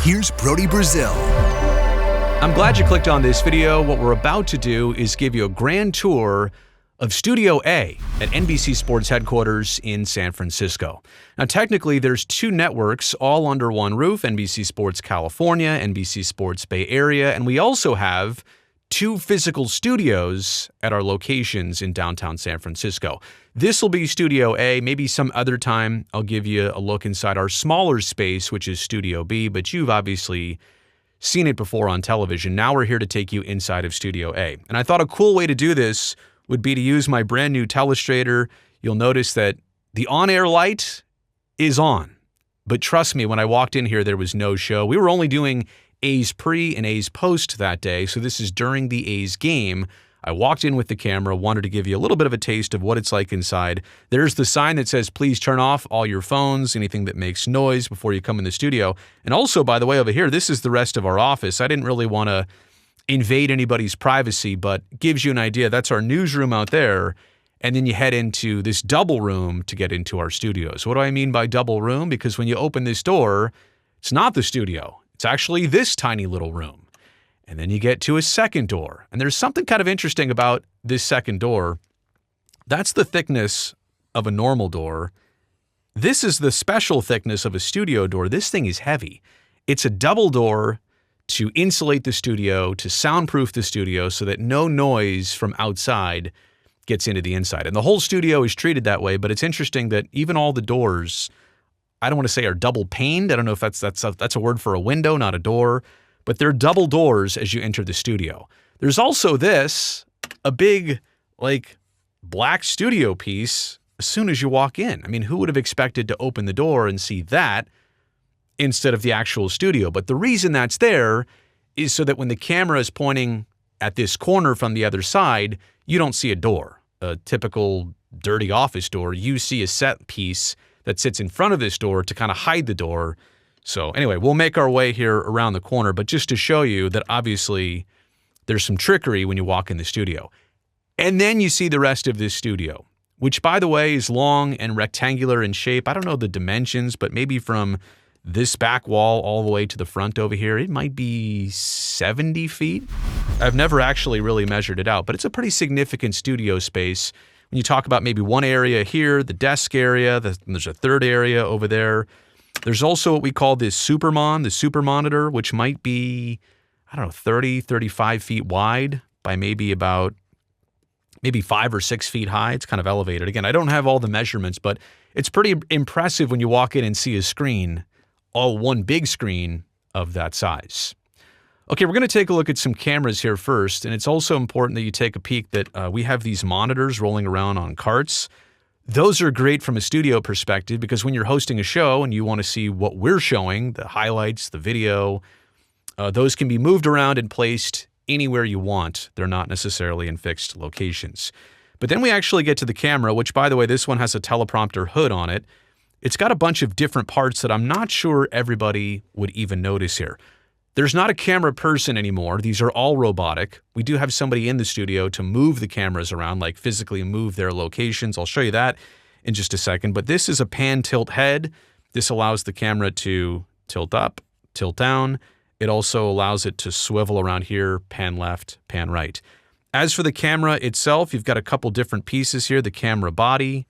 here's Brody Brazil. I'm glad you clicked on this video. What we're about to do is give you a grand tour of Studio A at NBC Sports headquarters in San Francisco. Now, technically, there's two networks all under one roof, NBC Sports California, NBC Sports Bay Area, and we also have two physical studios at our locations in downtown San Francisco. This will be Studio A. Maybe some other time I'll give you a look inside our smaller space, which is Studio B, but you've obviously seen it before on television. Now we're here to take you inside of Studio A. And I thought a cool way to do this would be to use my brand new telestrator. You'll notice that the on-air light is on. But trust me, when I walked in here, there was no show. We were only doing A's pre and A's post that day, so this is during the A's game. I walked in with the camera, wanted to give you a little bit of a taste of what it's like inside. There's the sign that says, please turn off all your phones, anything that makes noise before you come in the studio. And also, by the way, over here, this is the rest of our office. I didn't really want to invade anybody's privacy, but gives you an idea. That's our newsroom out there. And then you head into this double room to get into our studios. What do I mean by double room? Because when you open this door, it's not the studio. It's actually this tiny little room. And then you get to a second door. And there's something kind of interesting about this second door. That's the thickness of a normal door. This is the special thickness of a studio door. This thing is heavy. It's a double door to insulate the studio, to soundproof the studio so that no noise from outside gets into the inside. And the whole studio is treated that way, but it's interesting that even all the doors, I don't want to say are double paned. I don't know if that's a word for a window, not a door. But they're double doors as you enter the studio. There's also this, a big, black studio piece as soon as you walk in. I mean, who would have expected to open the door and see that instead of the actual studio? But the reason that's there is so that when the camera is pointing at this corner from the other side, you don't see a door, a typical dirty office door. You see a set piece that sits in front of this door to kind of hide the door. So anyway, we'll make our way here around the corner, but just to show you that obviously there's some trickery when you walk in the studio. And then you see the rest of this studio, which by the way is long and rectangular in shape. I don't know the dimensions, but maybe from this back wall all the way to the front over here, it might be 70 feet. I've never actually really measured it out, but it's a pretty significant studio space. When you talk about maybe one area here, the desk area, there's a third area over there. There's also what we call this the super monitor, which might be, 30, 35 feet wide by maybe 5 or 6 feet high. It's kind of elevated. Again, I don't have all the measurements, but it's pretty impressive when you walk in and see a screen, all one big screen of that size. Okay, we're going to take a look at some cameras here first, and it's also important that you take a peek that we have these monitors rolling around on carts. Those are great from a studio perspective because when you're hosting a show and you want to see what we're showing, the highlights, the video, those can be moved around and placed anywhere you want. They're not necessarily in fixed locations. But then we actually get to the camera, which, by the way, this one has a teleprompter hood on it. It's got a bunch of different parts that I'm not sure everybody would even notice here. There's not a camera person anymore. These are all robotic. We do have somebody in the studio to move the cameras around, like physically move their locations. I'll show you that in just a second. But this is a pan tilt head. This allows the camera to tilt up, tilt down. It also allows it to swivel around here, pan left, pan right. As for the camera itself, you've got a couple different pieces here. The camera body,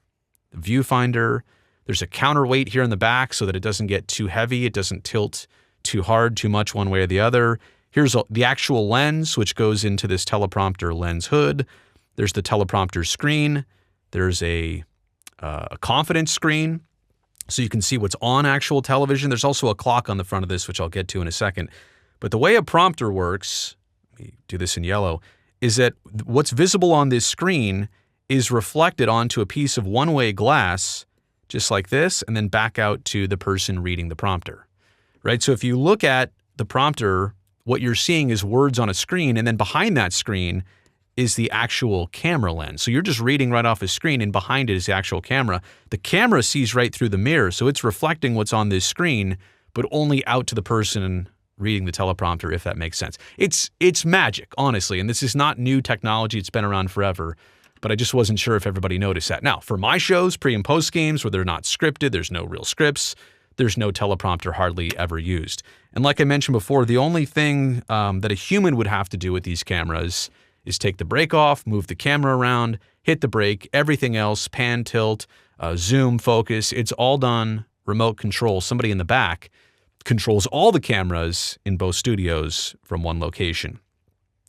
the viewfinder. There's a counterweight here in the back so that it doesn't get too heavy. It doesn't tilt too hard, too much one way or the other. Here's the actual lens, which goes into this teleprompter lens hood. There's the teleprompter screen. There's a confidence screen, so you can see what's on actual television. There's also a clock on the front of this, which I'll get to in a second. But the way a prompter works, let me do this in yellow, is that what's visible on this screen is reflected onto a piece of one-way glass, just like this, and then back out to the person reading the prompter. Right? So if you look at the prompter, what you're seeing is words on a screen, and then behind that screen is the actual camera lens. So you're just reading right off a screen, and behind it is the actual camera. The camera sees right through the mirror, so it's reflecting what's on this screen, but only out to the person reading the teleprompter, if that makes sense. It's magic, honestly, and this is not new technology. It's been around forever, but I just wasn't sure if everybody noticed that. Now, for my shows, pre and post games, where they're not scripted, there's no real scripts, there's no teleprompter hardly ever used. And like I mentioned before, the only thing that a human would have to do with these cameras is take the brake off, move the camera around, hit the brake, everything else, pan, tilt, zoom, focus, it's all done remote control. Somebody in the back controls all the cameras in both studios from one location.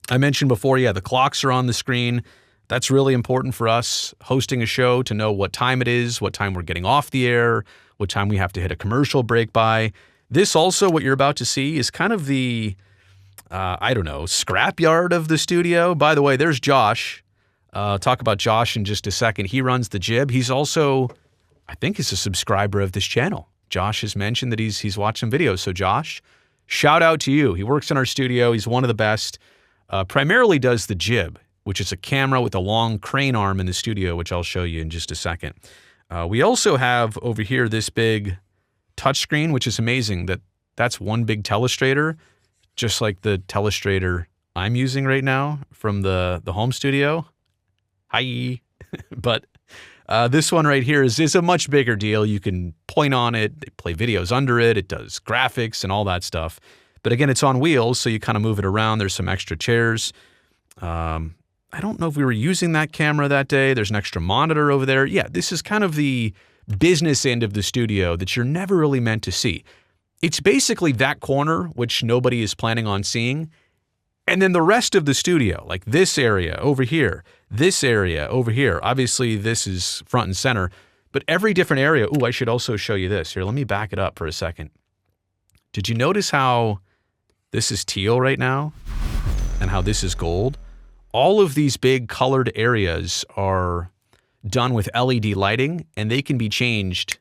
I mentioned before, yeah, the clocks are on the screen. That's really important for us hosting a show to know what time it is, what time we're getting off the air, what time we have to hit a commercial break by. This also, what you're about to see, is kind of the, scrapyard of the studio. By the way, there's Josh. Talk about Josh in just a second. He runs the Jib. He's also, I think, is a subscriber of this channel. Josh has mentioned that he's watched some videos. So Josh, shout out to you. He works in our studio. He's one of the best. Primarily does the Jib, which is a camera with a long crane arm in the studio, which I'll show you in just a second. We also have over here this big touchscreen, which is amazing. That's one big telestrator, just like the telestrator I'm using right now from the home studio. Hi. But this one right here is a much bigger deal. You can point on it, they play videos under it, it does graphics and all that stuff. But again, it's on wheels, so you kind of move it around. There's some extra chairs. I don't know if we were using that camera that day. There's an extra monitor over there. Yeah, this is kind of the business end of the studio that you're never really meant to see. It's basically that corner, which nobody is planning on seeing. And then the rest of the studio, like this area over here, this area over here. Obviously, this is front and center, but every different area. Ooh, I should also show you this. Here, let me back it up for a second. Did you notice how this is teal right now and how this is gold? All of these big colored areas are done with LED lighting, and they can be changed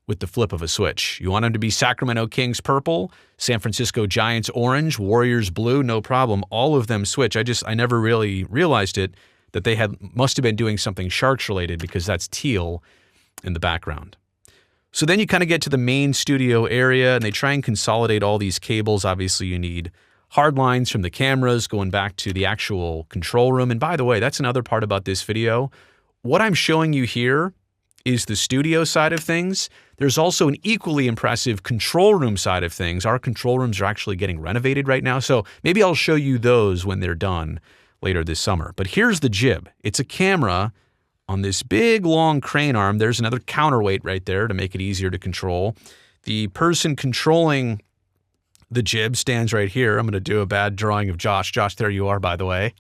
with the flip of a switch. You want them to be Sacramento Kings purple, San Francisco Giants orange, Warriors blue, no problem. All of them switch. I never really realized it, that they must have been doing something Sharks related, because that's teal in the background. So then you kind of get to the main studio area, and they try and consolidate all these cables. Obviously, you need hard lines from the cameras going back to the actual control room. And by the way, that's another part about this video. What I'm showing you here is the studio side of things. There's also an equally impressive control room side of things. Our control rooms are actually getting renovated right now, so maybe I'll show you those when they're done later this summer. But here's the Jib. It's a camera on this big, long crane arm. There's another counterweight right there to make it easier to control. The person controlling the Jib stands right here. I'm going to do a bad drawing of Josh. Josh, there you are, by the way.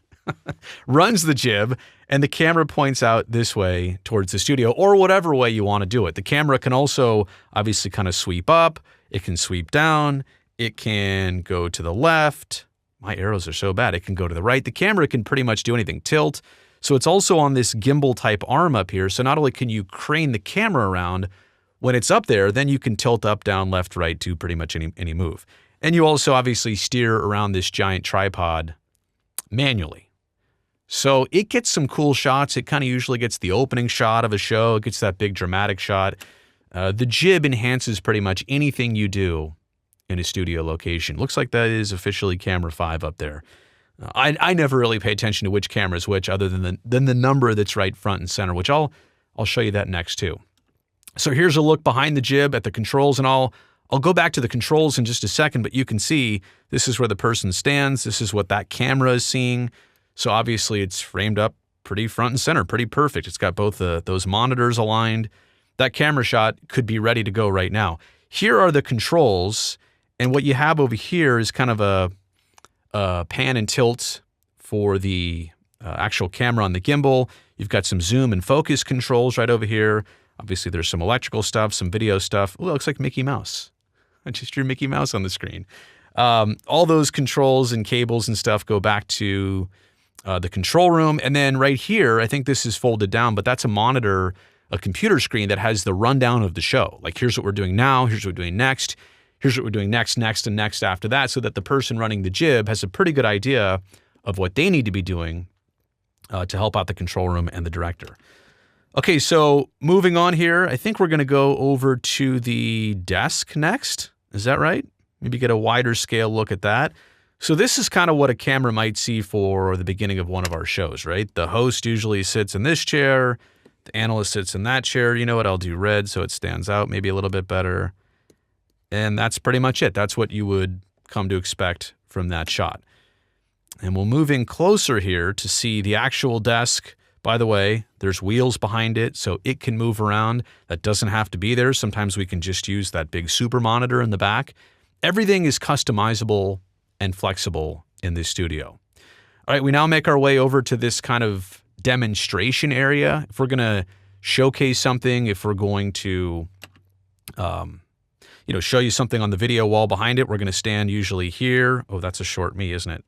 Runs the Jib, and the camera points out this way towards the studio, or whatever way you want to do it. The camera can also obviously kind of sweep up. It can sweep down. It can go to the left. My arrows are so bad. It can go to the right. The camera can pretty much do anything. Tilt. So it's also on this gimbal type arm up here. So not only can you crane the camera around when it's up there, then you can tilt up, down, left, right, do pretty much any move. And you also obviously steer around this giant tripod manually. So it gets some cool shots. It kind of usually gets the opening shot of a show. It gets that big dramatic shot. The Jib enhances pretty much anything you do in a studio location. Looks like that is officially camera 5 up there. I never really pay attention to which camera is which, other than the number that's right front and center, which I'll show you that next too. So here's a look behind the Jib at the controls, and I'll go back to the controls in just a second, but you can see this is where the person stands. This is what that camera is seeing. So obviously it's framed up pretty front and center, pretty perfect. It's got both those monitors aligned. That camera shot could be ready to go right now. Here are the controls, and what you have over here is kind of a pan and tilt for the actual camera on the gimbal. You've got some zoom and focus controls right over here. Obviously there's some electrical stuff, some video stuff. Oh, it looks like Mickey Mouse. I just drew Mickey Mouse on the screen. All those controls and cables and stuff go back to the control room. And then right here, I think this is folded down, but that's a monitor, a computer screen that has the rundown of the show. Like, here's what we're doing now, here's what we're doing next, here's what we're doing next, and next after that, so that the person running the Jib has a pretty good idea of what they need to be doing to help out the control room and the director. Okay, so moving on here, I think we're going to go over to the desk next. Is that right? Maybe get a wider scale look at that. So this is kind of what a camera might see for the beginning of one of our shows, right? The host usually sits in this chair. The analyst sits in that chair. You know what? I'll do red so it stands out maybe a little bit better. And that's pretty much it. That's what you would come to expect from that shot. And we'll move in closer here to see the actual desk. By the way, there's wheels behind it, so it can move around. That doesn't have to be there. Sometimes we can just use that big super monitor in the back. Everything is customizable and flexible in this studio. All right, we now make our way over to this kind of demonstration area. If we're going to showcase something, if we're going to show you something on the video wall behind it, we're going to stand usually here. Oh, that's a short me, isn't it?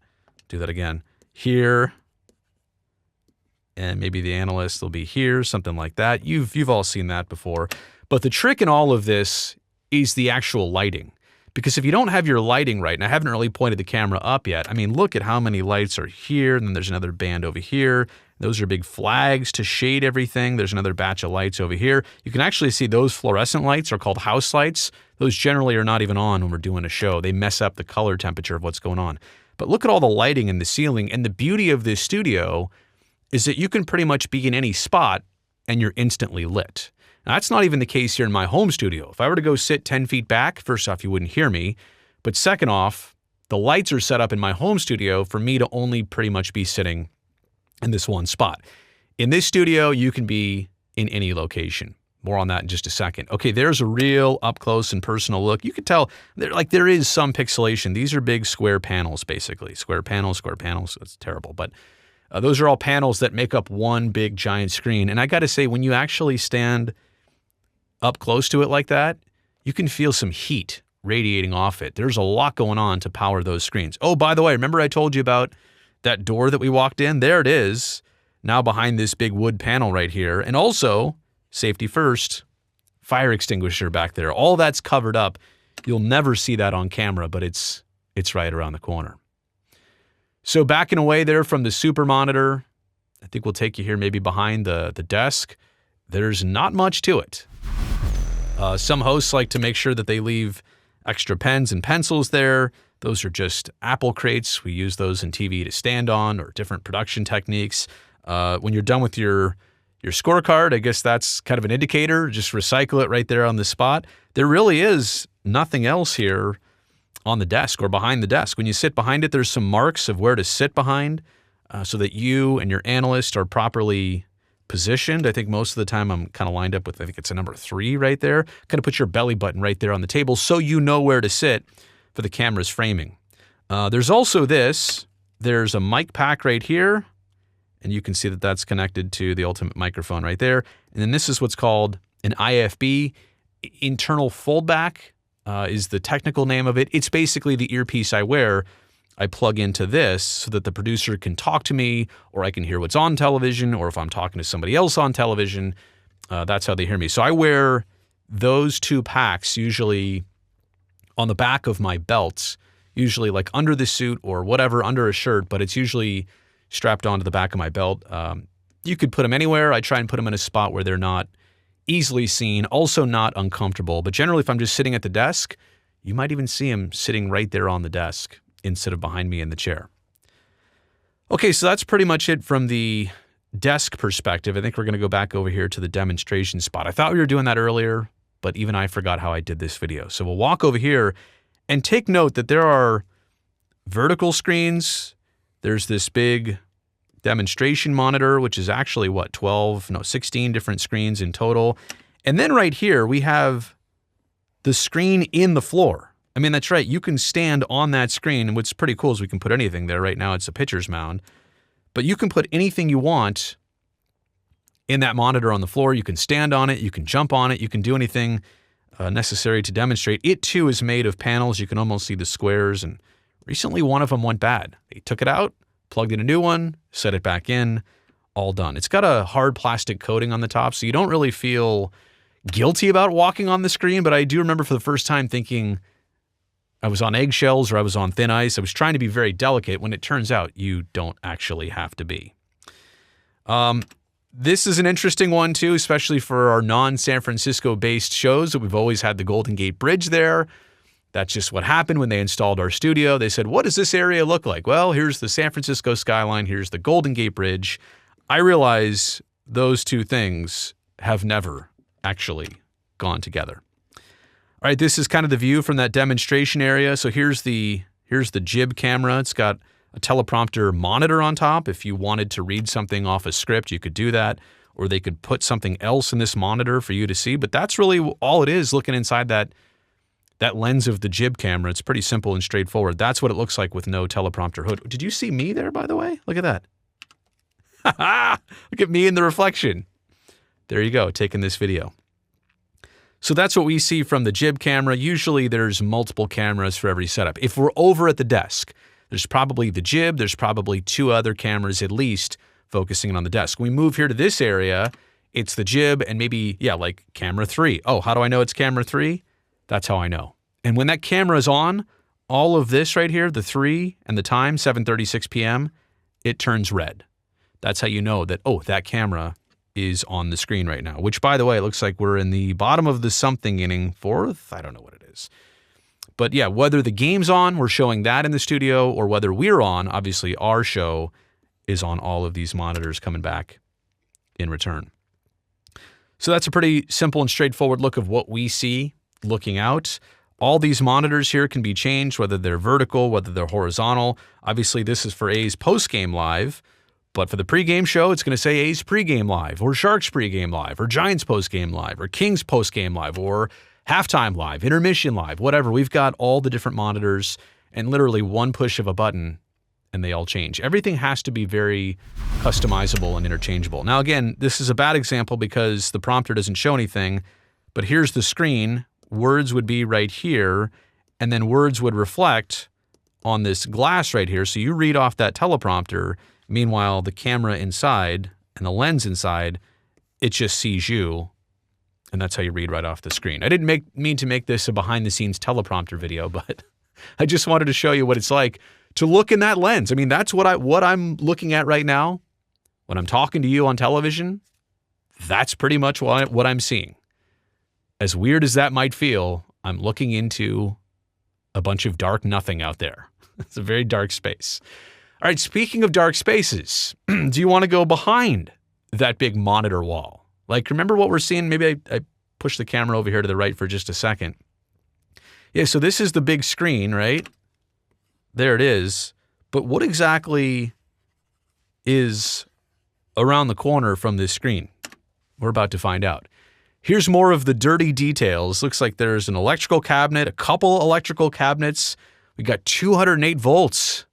Do that again. Here. And maybe the analyst will be here, something like that. You've all seen that before. But the trick in all of this is the actual lighting. Because if you don't have your lighting right, and I haven't really pointed the camera up yet, I mean, look at how many lights are here, and then there's another band over here. Those are big flags to shade everything. There's another batch of lights over here. You can actually see those fluorescent lights are called house lights. Those generally are not even on when we're doing a show. They mess up the color temperature of what's going on. But look at all the lighting in the ceiling, and the beauty of this studio is that you can pretty much be in any spot and you're instantly lit. Now, that's not even the case here in my home studio. If I were to go sit 10 feet back, first off, you wouldn't hear me. But second off, the lights are set up in my home studio for me to only pretty much be sitting in this one spot. In this studio, you can be in any location. More on that in just a second. Okay, there's a real up close and personal look. You could tell there is some pixelation. These are big square panels, basically. Square panels. That's terrible. But those are all panels that make up one big giant screen. And I got to say, when you actually stand up close to it like that, you can feel some heat radiating off it. There's a lot going on to power those screens. Oh, by the way, remember I told you about that door that we walked in? There it is, now behind this big wood panel right here. And also, safety first, fire extinguisher back there. All that's covered up. You'll never see that on camera, but it's right around the corner. So backing away there from the super monitor, I think we'll take you here maybe behind the desk. There's not much to it. Some hosts like to make sure that they leave extra pens and pencils there. Those are just Apple crates. We use those in TV to stand on, or different production techniques. When you're done with your scorecard, I guess that's kind of an indicator. Just recycle it right there on the spot. There really is nothing else here on the desk or behind the desk. When you sit behind it, there's some marks of where to sit behind so that you and your analyst are properly positioned. I think most of the time I'm kind of lined up with, I think it's a number 3 right there. Kind of put your belly button right there on the table so you know where to sit for the camera's framing. There's also this. There's a mic pack right here, and you can see that that's connected to the ultimate microphone right there. And then this is what's called an IFB, internal foldback is the technical name of it. It's basically the earpiece I wear. I plug into this so that the producer can talk to me, or I can hear what's on television, or if I'm talking to somebody else on television, that's how they hear me. So I wear those 2 packs usually on the back of my belts, usually like under the suit or whatever, under a shirt, but it's usually strapped onto the back of my belt. You could put them anywhere. I try and put them in a spot where they're not easily seen, also not uncomfortable. But generally, if I'm just sitting at the desk, you might even see them sitting right there on the desk instead of behind me in the chair. Okay, so that's pretty much it from the desk perspective. I think we're going to go back over here to the demonstration spot. I thought we were doing that earlier, but even I forgot how I did this video. So we'll walk over here and take note that there are vertical screens. There's this big demonstration monitor, which is actually 16 different screens in total. And then right here, we have the screen in the floor. I mean, that's right. You can stand on that screen. And what's pretty cool is we can put anything there. Right now, it's a pitcher's mound. But you can put anything you want in that monitor on the floor. You can stand on it. You can jump on it. You can do anything necessary to demonstrate. It, too, is made of panels. You can almost see the squares. And recently, one of them went bad. They took it out, plugged in a new one, set it back in, all done. It's got a hard plastic coating on the top, so you don't really feel guilty about walking on the screen. But I do remember for the first time thinking I was on eggshells or I was on thin ice. I was trying to be very delicate when it turns out you don't actually have to be. This is an interesting one too, especially for our non-San Francisco-based shows. We've always had the Golden Gate Bridge there. That's just what happened when they installed our studio. They said, what does this area look like? Well, here's the San Francisco skyline. Here's the Golden Gate Bridge. I realize those two things have never actually gone together. All right, this is kind of the view from that demonstration area. So here's the jib camera. It's got a teleprompter monitor on top. If you wanted to read something off a script, you could do that, or they could put something else in this monitor for you to see. But that's really all it is, looking inside that lens of the jib camera. It's pretty simple and straightforward. That's what it looks like with no teleprompter hood. Did you see me there, by the way? Look at that. Look at me in the reflection. There you go, taking this video. So that's what we see from the jib camera. Usually there's multiple cameras for every setup. If we're over at the desk, there's probably the jib, there's probably 2 other cameras at least focusing on the desk. When we move here to this area, it's the jib and maybe, like camera 3. Oh, how do I know it's camera 3? That's how I know. And when that camera is on, all of this right here, the 3 and the time, 7:36 p.m., it turns red. That's how you know that, oh, that camera is on the screen right now, which, by the way, it looks like we're in the bottom of the something inning, 4th. I don't know what it is. But yeah, whether the game's on, we're showing that in the studio, or whether we're on, obviously our show is on all of these monitors coming back in return. So that's a pretty simple and straightforward look of what we see looking out. All these monitors here can be changed, whether they're vertical, whether they're horizontal. Obviously, this is for A's post-game live. But for the pregame show, it's going to say A's pregame live, or Sharks pregame live, or Giants postgame live, or Kings postgame live, or halftime live, intermission live, whatever. We've got all the different monitors, and literally one push of a button, and they all change. Everything has to be very customizable and interchangeable. Now, again, this is a bad example because the prompter doesn't show anything, but here's the screen. Words would be right here, and then words would reflect on this glass right here. So you read off that teleprompter. Meanwhile, the camera inside and the lens inside, it just sees you, and that's how you read right off the screen. I didn't mean to make this a behind-the-scenes teleprompter video, but I just wanted to show you what it's like to look in that lens. I mean, that's what I'm looking at right now. When I'm talking to you on television, that's pretty much what I'm seeing. As weird as that might feel, I'm looking into a bunch of dark nothing out there. It's a very dark space. All right, speaking of dark spaces, do you want to go behind that big monitor wall? Like, remember what we're seeing? Maybe I push the camera over here to the right for just a second. Yeah, so this is the big screen, right? There it is. But what exactly is around the corner from this screen? We're about to find out. Here's more of the dirty details. Looks like there's an electrical cabinet, a couple electrical cabinets. We got 208 volts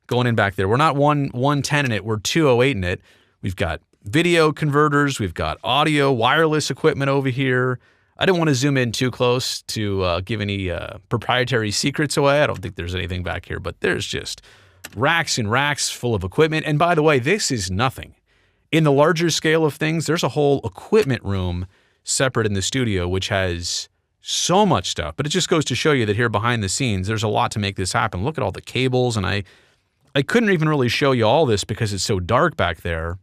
going in back there. We're not 110 in it, we're 208 in it. We've got video converters, we've got audio, wireless equipment over here. I didn't want to zoom in too close to give any proprietary secrets away. I don't think there's anything back here, but there's just racks and racks full of equipment. And by the way, this is nothing. In the larger scale of things, there's a whole equipment room separate in the studio, which has so much stuff. But it just goes to show you that here behind the scenes, there's a lot to make this happen. Look at all the cables, and I couldn't even really show you all this because it's so dark back there,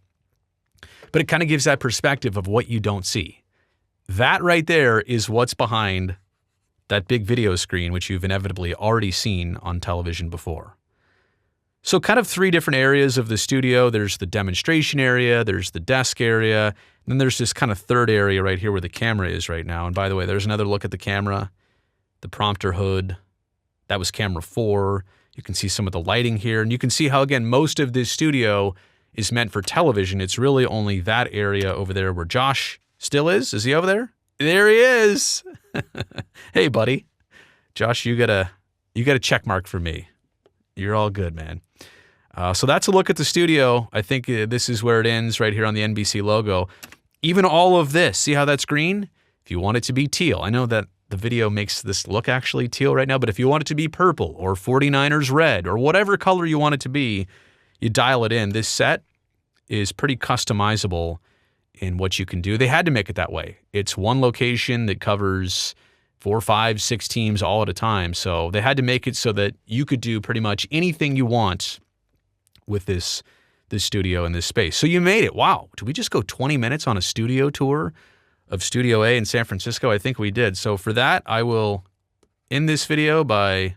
but it kind of gives that perspective of what you don't see. That right there is what's behind that big video screen, which you've inevitably already seen on television before. So kind of 3 different areas of the studio. There's the demonstration area, there's the desk area, and then there's this kind of third area right here where the camera is right now. And by the way, there's another look at the camera, the prompter hood. That was camera 4. You can see some of the lighting here, and you can see how, again, most of this studio is meant for television. It's really only that area over there where Josh still is. Is he over there? There he is. Hey, buddy. Josh, you got a check mark for me. You're all good, man. So that's a look at the studio. I think this is where it ends right here on the NBC logo. Even all of this, see how that's green? If you want it to be teal, I know that the video makes this look actually teal right now, but if you want it to be purple or 49ers red or whatever color you want it to be, you dial it in. This set is pretty customizable in what you can do. They had to make it that way. It's one location that covers 4, 5, 6 teams all at a time. So they had to make it so that you could do pretty much anything you want with this studio in this space. So you made it. Wow. Did we just go 20 minutes on a studio tour of Studio A in San Francisco? I think we did. So for that, I will end this video by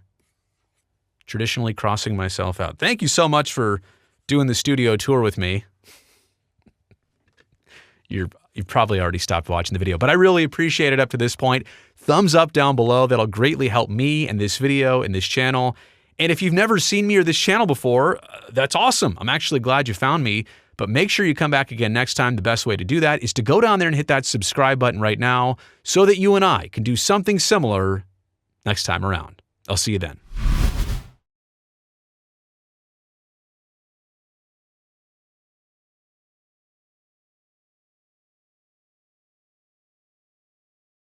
traditionally crossing myself out. Thank you so much for doing the studio tour with me. You've probably already stopped watching the video, but I really appreciate it up to this point. thumbs up down below. That'll greatly help me and this video and this channel. And if you've never seen me or this channel before, that's awesome. I'm actually glad you found me. But make sure you come back again next time. The best way to do that is to go down there and hit that subscribe button right now so that you and I can do something similar next time around. I'll see you then.